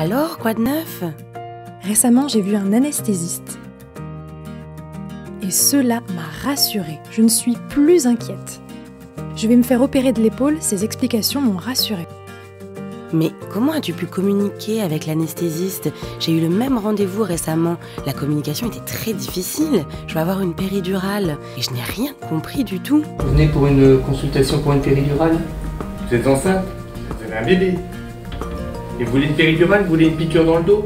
Alors, quoi de neuf? Récemment, j'ai vu un anesthésiste. Et cela m'a rassurée. Je ne suis plus inquiète. Je vais me faire opérer de l'épaule, ces explications m'ont rassurée. Mais comment as-tu pu communiquer avec l'anesthésiste? J'ai eu le même rendez-vous récemment. La communication était très difficile. Je vais avoir une péridurale et je n'ai rien compris du tout. Vous venez pour une consultation pour une péridurale? Vous êtes enceinte? Vous avez un bébé. Et vous voulez une péridurale? Vous voulez une piqûre dans le dos?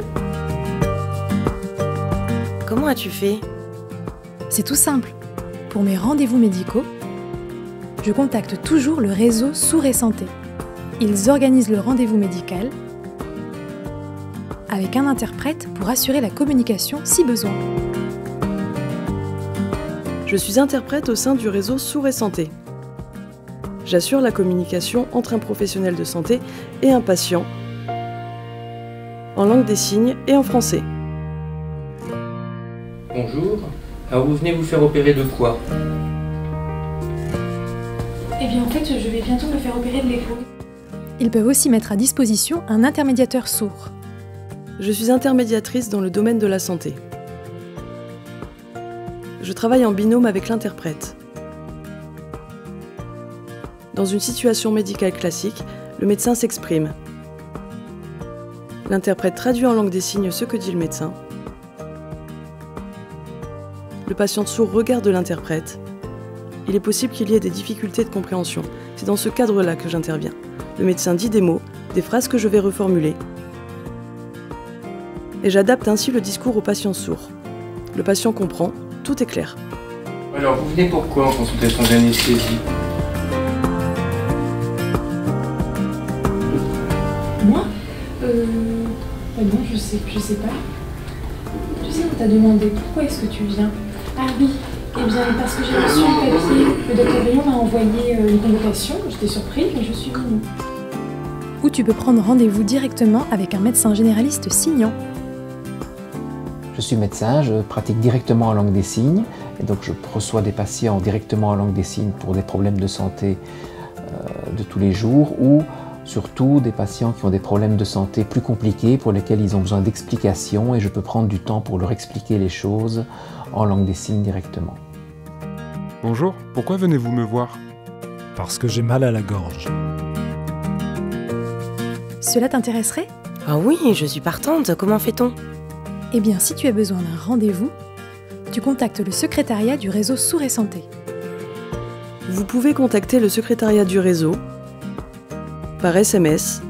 Comment as-tu fait? C'est tout simple. Pour mes rendez-vous médicaux, je contacte toujours le réseau Sourds et Santé. Ils organisent le rendez-vous médical avec un interprète pour assurer la communication si besoin. Je suis interprète au sein du réseau Sourds et Santé. J'assure la communication entre un professionnel de santé et un patient en langue des signes et en français. Bonjour. Alors vous venez vous faire opérer de quoi? Eh bien en fait, je vais bientôt me faire opérer de l'épaule. Ils peuvent aussi mettre à disposition un intermédiateur sourd. Je suis intermédiatrice dans le domaine de la santé. Je travaille en binôme avec l'interprète. Dans une situation médicale classique, le médecin s'exprime. L'interprète traduit en langue des signes ce que dit le médecin. Le patient sourd regarde l'interprète. Il est possible qu'il y ait des difficultés de compréhension. C'est dans ce cadre-là que j'interviens. Le médecin dit des mots, des phrases que je vais reformuler. Et j'adapte ainsi le discours au patient sourd. Le patient comprend, tout est clair. Alors vous venez pour quoi en consultation d'anesthésie? Moi non, je sais pas. Tu sais, on t'a demandé pourquoi est-ce que tu viens. Ah oui, eh bien parce que j'ai reçu un papier. Le docteur Rayon m'a envoyé une convocation. J'étais surprise, mais je suis venue. Ou tu peux prendre rendez-vous directement avec un médecin généraliste signant. Je suis médecin, je pratique directement en langue des signes et donc je reçois des patients directement en langue des signes pour des problèmes de santé de tous les jours ou surtout des patients qui ont des problèmes de santé plus compliqués pour lesquels ils ont besoin d'explications et je peux prendre du temps pour leur expliquer les choses en langue des signes directement. Bonjour, pourquoi venez-vous me voir? Parce que j'ai mal à la gorge. Cela t'intéresserait? Ah oui, je suis partante. Comment fait-on? Eh bien, si tu as besoin d'un rendez-vous, tu contactes le secrétariat du réseau Sourds et Santé. Vous pouvez contacter le secrétariat du réseau par SMS,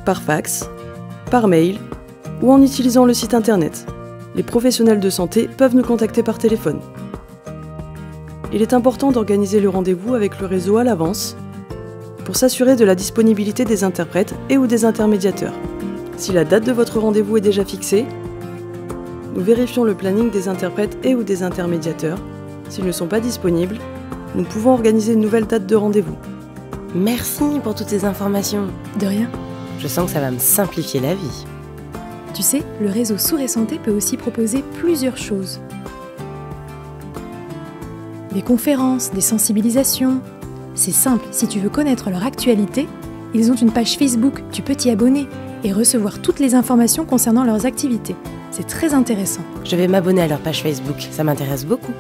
par fax, par mail ou en utilisant le site internet. Les professionnels de santé peuvent nous contacter par téléphone. Il est important d'organiser le rendez-vous avec le réseau à l'avance pour s'assurer de la disponibilité des interprètes et ou des intermédiateurs. Si la date de votre rendez-vous est déjà fixée, nous vérifions le planning des interprètes et ou des intermédiateurs. S'ils ne sont pas disponibles, nous pouvons organiser une nouvelle date de rendez-vous. Merci pour toutes ces informations. De rien. Je sens que ça va me simplifier la vie. Tu sais, le réseau Sourds et Santé peut aussi proposer plusieurs choses. Des conférences, des sensibilisations. C'est simple, si tu veux connaître leur actualité, ils ont une page Facebook, tu peux t'y abonner et recevoir toutes les informations concernant leurs activités. C'est très intéressant. Je vais m'abonner à leur page Facebook, ça m'intéresse beaucoup.